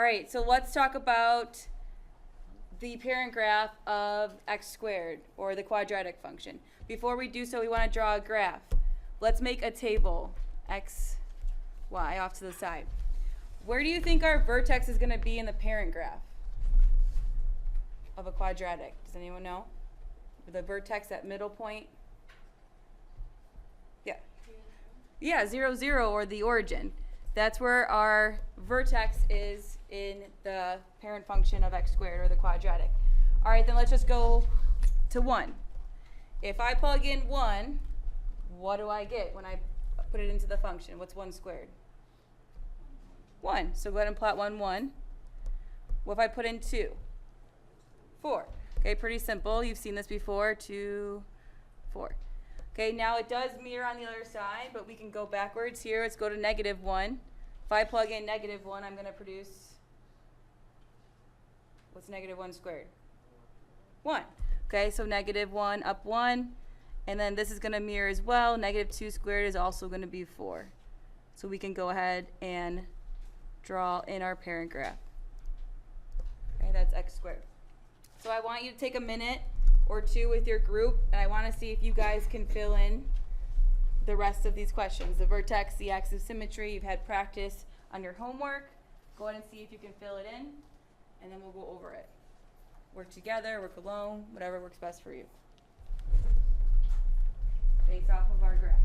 All right, so let's talk about the parent graph of x squared, or the quadratic function. Before we do so, we want to draw a graph. Let's make a table, x, y, off to the side. Where do you think our vertex is going to be in the parent graph of a quadratic? Does anyone know? The vertex, that middle point? Yeah. Yeah, 0, 0, or the origin. That's where our vertex is in the parent function of x squared, or the quadratic. All right, then let's just go to 1. If I plug in 1, what do I get when I put it into the function? What's 1 squared? 1. So go ahead and plot 1, 1. What if I put in 2? 4. Okay, pretty simple. You've seen this before. 2, 4. Okay, now it does mirror on the other side, but we can go backwards here. Let's go to -1. If I plug in -1, I'm going to produce, what's -1 squared? 1. Okay, so -1 up 1. And then this is going to mirror as well. -2 squared is also going to be 4. So we can go ahead and draw in our parent graph. Okay, that's x squared. So I want you to take a minute or two with your group, and I want to see if you guys can fill in the rest of these questions. The vertex, the axis of symmetry, you've had practice on your homework. Go ahead and see if you can fill it in, and then we'll go over it. Work together, work alone, whatever works best for you. Based off of our graph.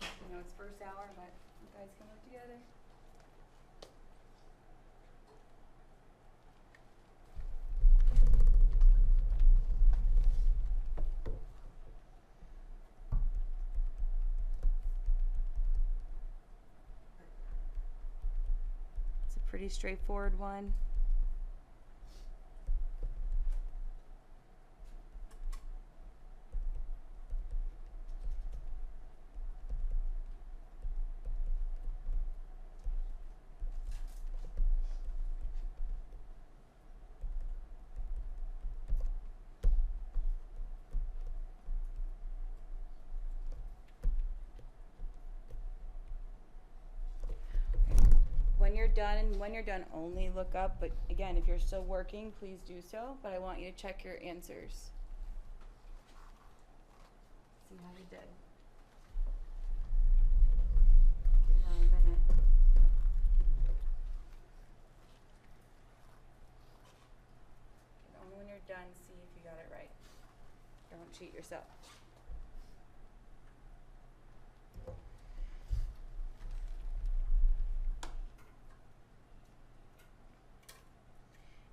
I know it's first hour, but you guys can work together. It's a pretty straightforward one. When you're done, only look up. But again, if you're still working, please do so. But I want you to check your answers. See how you did. Give me a minute. And only when you're done, see if you got it right. Don't cheat yourself.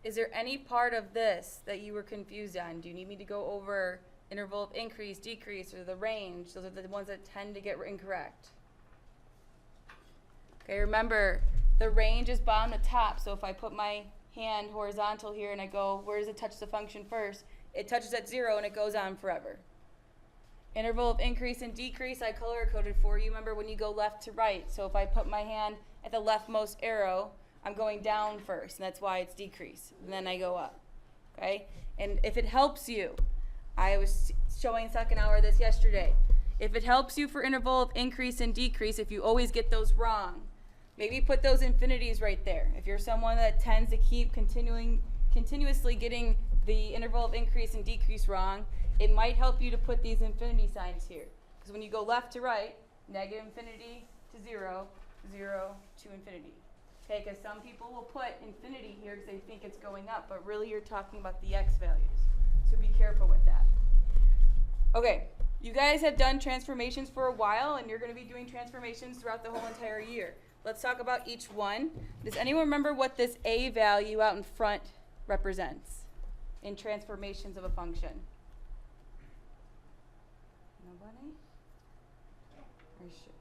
Is there any part of this that you were confused on? Do you need me to go over interval of increase, decrease, or the range? Those are the ones that tend to get incorrect. Okay, remember, the range is bottom to top, so if I put my hand horizontal here and I go, where does it touch the function first? It touches at 0 and it goes on forever. Interval of increase and decrease, I color coded for you. Remember when you go left to right, so if I put my hand at the leftmost arrow, I'm going down first, and that's why it's decrease, and then I go up, okay? And if it helps you, I was showing second hour this yesterday. If it helps you for interval of increase and decrease, if you always get those wrong, maybe put those infinities right there. If you're someone that tends to keep continuously getting the interval of increase and decrease wrong, it might help you to put these infinity signs here. Because when you go left to right, -infinity to 0, 0 to infinity. Okay, because some people will put infinity here because they think it's going up, but really you're talking about the x values. So be careful with that. Okay, you guys have done transformations for a while, and you're going to be doing transformations throughout the whole entire year. Let's talk about each one. Does anyone remember what this a value out in front represents in transformations of a function? Nobody? Are you sure?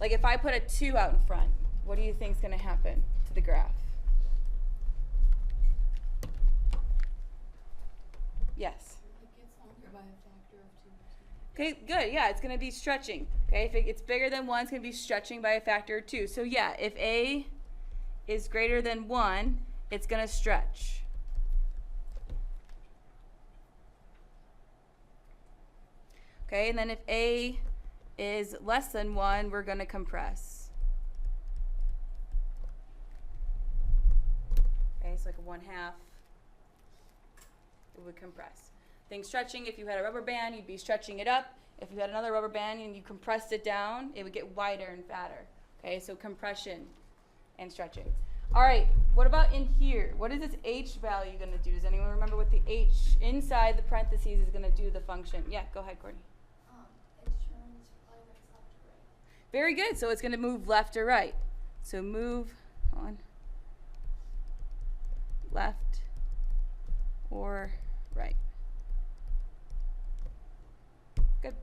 Like if I put a 2 out in front, what do you think is going to happen to the graph? Yes? It gets longer by a factor of 2. Okay, good. Yeah, it's going to be stretching. Okay, if it's bigger than 1, it's going to be stretching by a factor of 2. So yeah, if a is greater than 1, it's going to stretch. Okay, and then if a is less than 1, we're going to compress. Okay, so like a 1/2, it would compress. Think stretching, if you had a rubber band, you'd be stretching it up. If you had another rubber band and you compressed it down, it would get wider and fatter. Okay, so compression and stretching. All right, what about in here? What is this H value going to do? Does anyone remember what the H inside the parentheses is going to do the function? Yeah, go ahead, Courtney. It determines whether it's left or right. Very good. So it's going to move left or right. So move on left or right. Good.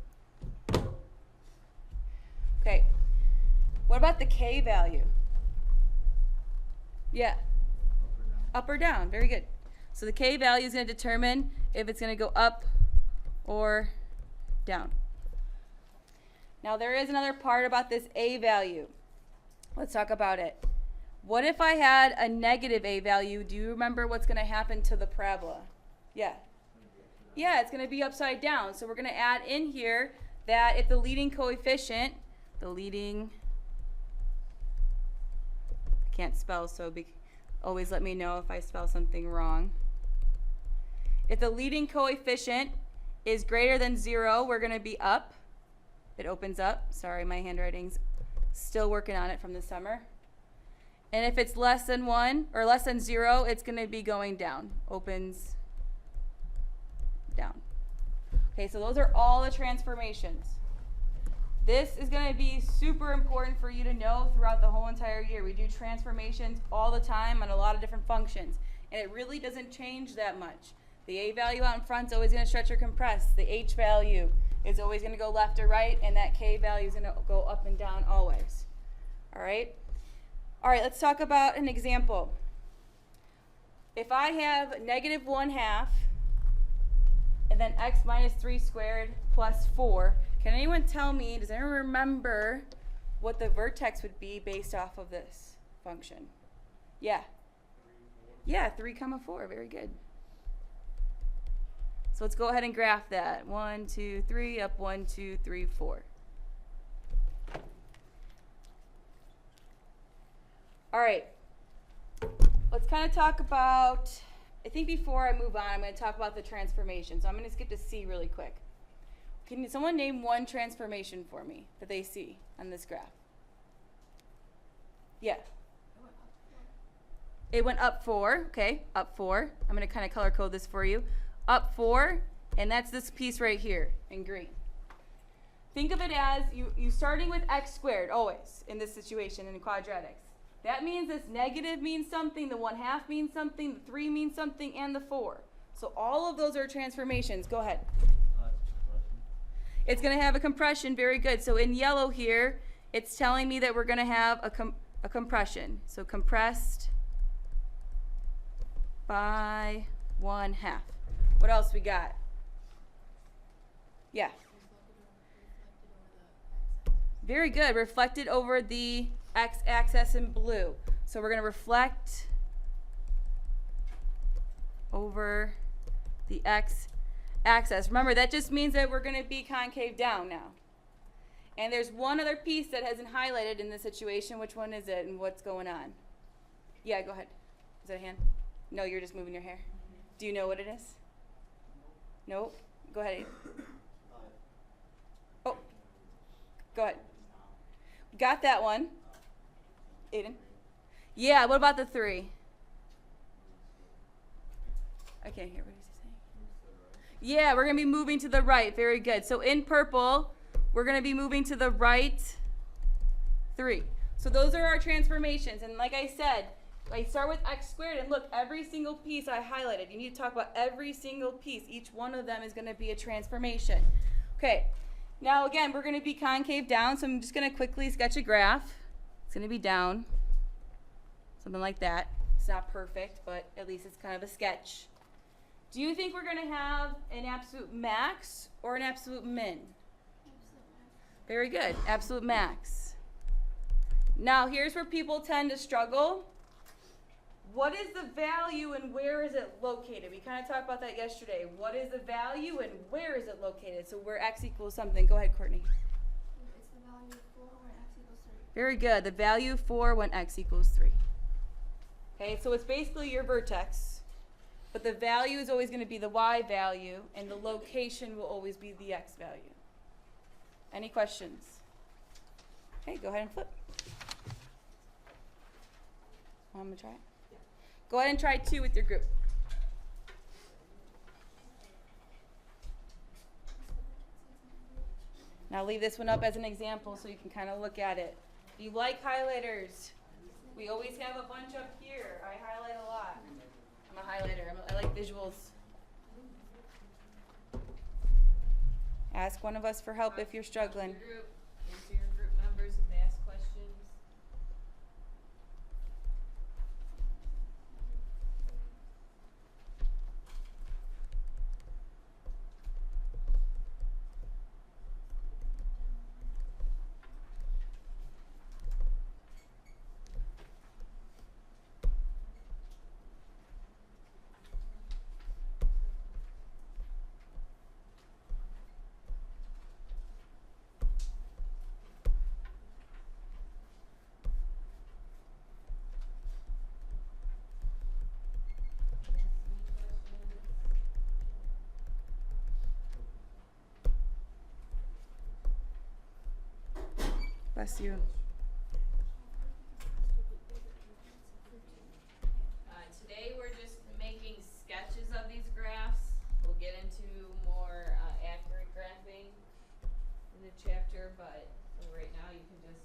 Okay. What about the K value? Yeah. Up or down. Very good. So the K value is going to determine if it's going to go up or down. Now there is another part about this A value. Let's talk about it. What if I had a negative A value? Do you remember what's going to happen to the parabola? Yeah. Yeah, it's going to be upside down. So we're going to add in here that if the leading coefficient, I can't spell, so always let me know if I spell something wrong. If the leading coefficient is greater than 0, we're going to be up. It opens up. Sorry, my handwriting's still working on it from the summer. And if it's less than 1 or less than 0, it's going to be going down. Opens down. Okay, so those are all the transformations. This is going to be super important for you to know throughout the whole entire year. We do transformations all the time on a lot of different functions, and it really doesn't change that much. The A value out in front is always going to stretch or compress. The H value is always going to go left or right, and that K value is going to go up and down always. All right? All right, let's talk about an example. If I have negative 1/2 and then x minus 3 squared plus 4, can anyone tell me, does anyone remember what the vertex would be based off of this function? Yeah. Yeah, 3, 4. Very good. So let's go ahead and graph that. 1, 2, 3, up 1, 2, 3, 4. All right. Let's kind of talk about, I think before I move on, I'm going to talk about the transformation. So I'm going to skip to C really quick. Can someone name one transformation for me that they see on this graph? Yeah. It went up 4. Okay, up 4. I'm going to kind of color code this for you. Up 4, and that's this piece right here in green. Think of it as you starting with x squared always in this situation in quadratics. That means this negative means something, the 1/2 means something, the 3 means something, and the 4. So all of those are transformations. Go ahead. It's going to have a compression. Very good. So in yellow here, it's telling me that we're going to have a compression. So compressed by 1/2. What else we got? Yeah. Very good. Reflected over the x-axis in blue. So we're going to reflect over the x-axis. Remember, that just means that we're going to be concave down now. And there's one other piece that hasn't highlighted in this situation. Which one is it and what's going on? Yeah, go ahead. Is that a hand? No, you're just moving your hair. Do you know what it is? Nope. Go ahead. Oh, go ahead. Got that one. Aiden? Yeah, what about the 3? I can't hear. What is he saying? Yeah, we're going to be moving to the right. Very good. So in purple, we're going to be moving to the right 3. So those are our transformations. And like I said, I start with x squared, and look, every single piece I highlighted. You need to talk about every single piece. Each one of them is going to be a transformation. Okay, now again, we're going to be concave down, so I'm just going to quickly sketch a graph. It's going to be down, something like that. It's not perfect, but at least it's kind of a sketch. Do you think we're going to have an absolute max or an absolute min? Very good, absolute max. Now, here's where people tend to struggle. What is the value and where is it located? We kind of talked about that yesterday. What is the value and where is it located? So where x equals something. Go ahead, Courtney. Very good. The value for when x equals 3. Okay, so it's basically your vertex, but the value is always going to be the y value, and the location will always be the x value. Any questions? Okay, go ahead and flip. Want me to try it? Go ahead and try 2 with your group. Now leave this one up as an example so you can kind of look at it. If you like highlighters, we always have a bunch up here. I highlight a lot. I'm a highlighter. I like visuals. Ask one of us for help if you're struggling. Answer your group members if they ask questions. Bless you. Today we're just making sketches of these graphs. We'll get into more accurate graphing in the chapter, but for right now you can just,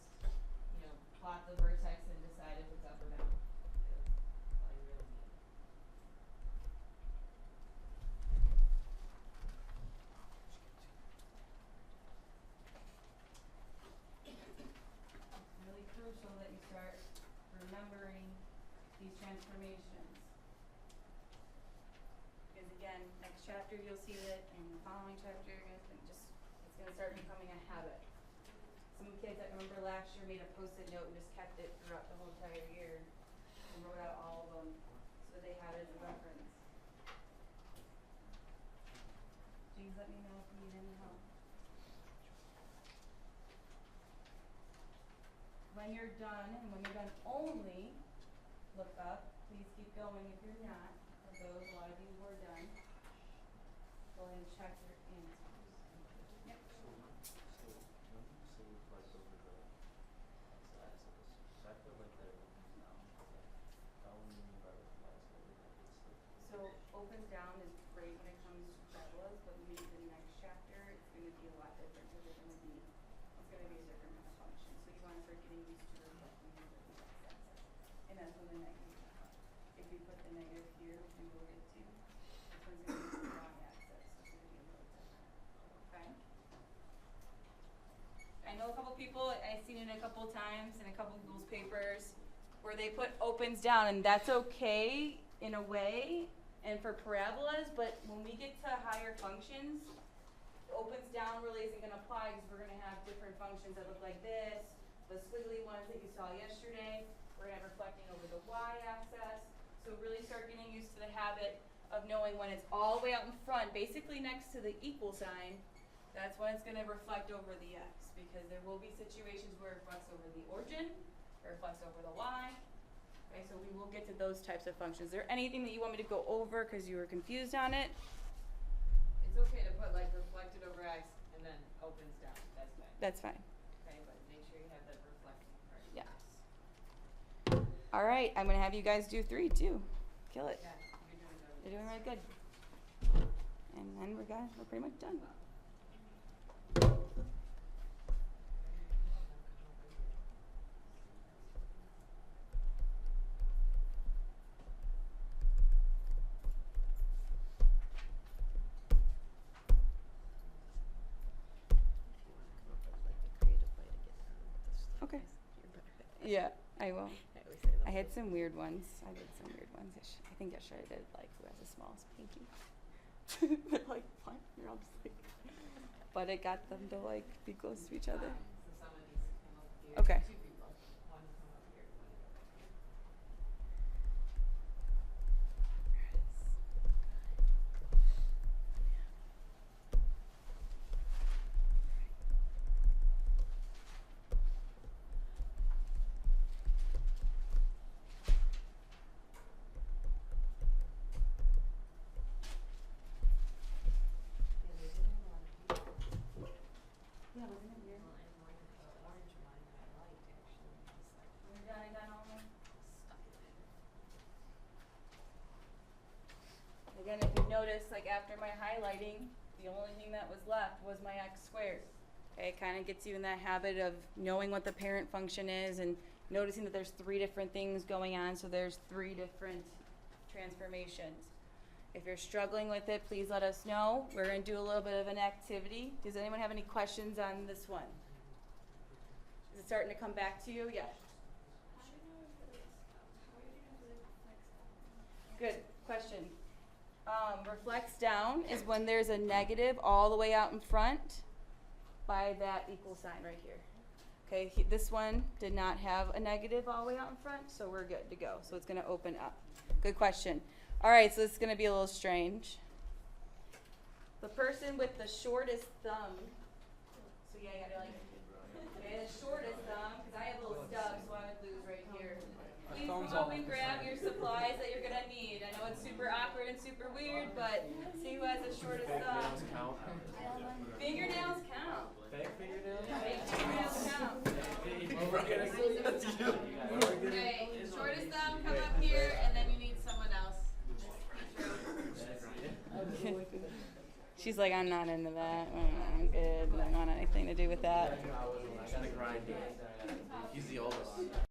plot the vertex and decide if it's up or down. That's all you really need. It's really crucial that you start remembering these transformations. Because again, next chapter you'll see it, and the following chapter you're gonna it's gonna start becoming a habit. Some kids I remember last year made a post-it note and just kept it throughout the whole entire year and wrote out all of them so that they had it as a reference. Please let me know if you need any help. When you're done, and when you're done only, look up. Please keep going if you're not. For those, a lot of you were done. Go ahead and check your answers. Yep. So opens down is great when it comes to parabolas, but maybe the next chapter it's going to be a lot different because it's going to be a different kind of function. So you want to start getting used to reflecting over the x-axis, and that's when the negative comes up. If we put the negative here, which we will get to, this one's going to be the y-axis. So it's going to be a little different. Okay. I know a couple people. I've seen it a couple times in a couple of people's papers where they put opens down, and that's okay in a way and for parabolas, but when we get to higher functions, opens down really isn't going to apply because we're going to have different functions that look like this. The squiggly ones that you saw yesterday, we're going to have reflecting over the y-axis. So really start getting used to the habit of knowing when it's all the way out in front, basically next to the equal sign, that's when it's going to reflect over the x, because there will be situations where it reflects over the origin, or reflects over the y. Okay, so we will get to those types of functions. Is there anything that you want me to go over because you were confused on it? It's okay to put like reflected over x and then opens down. That's fine. That's fine. Okay, but make sure you have that reflecting part. Yeah. All right, I'm going to have you guys do 3 too. Kill it. Yeah, you're doing good. You're doing really good. And then we're pretty much done. Okay. Yeah, I will. I had some weird ones. I did some weird ones. I think yesterday I did like who has the smallest pinky. They're like, what? You're all just like, but it got them to like be close to each other. So someone needs to come up here. Okay. 2 people. One come up here, one go up here. notice, like after my highlighting, the only thing that was left was my x squared. Okay, it kind of gets you in that habit of knowing what the parent function is and noticing that there's 3 different things going on, so there's 3 different transformations. If you're struggling with it, please let us know. We're going to do a little bit of an activity. Does anyone have any questions on this one? Is it starting to come back to you? Yeah. How do you know if it's, how do you know if it reflects down? Good question. Reflects down is when there's a negative all the way out in front by that equal sign right here. Okay, this one did not have a negative all the way out in front, so we're good to go. So it's going to open up. Good question. All right, so this is going to be a little strange. The person with the shortest thumb, so yeah, you gotta okay, the shortest thumb, because I have little stubs, so I would lose right here. Please come up and grab your supplies that you're gonna need. I know it's super awkward and super weird, but see who has the shortest thumb. Fingernails count. Fake fingernails? Fake fingernails count. Okay, shortest thumb, come up here, and then you need someone else. She's like, I'm not into that. I'm good. I don't want anything to do with that. I gotta grind it. He's the oldest.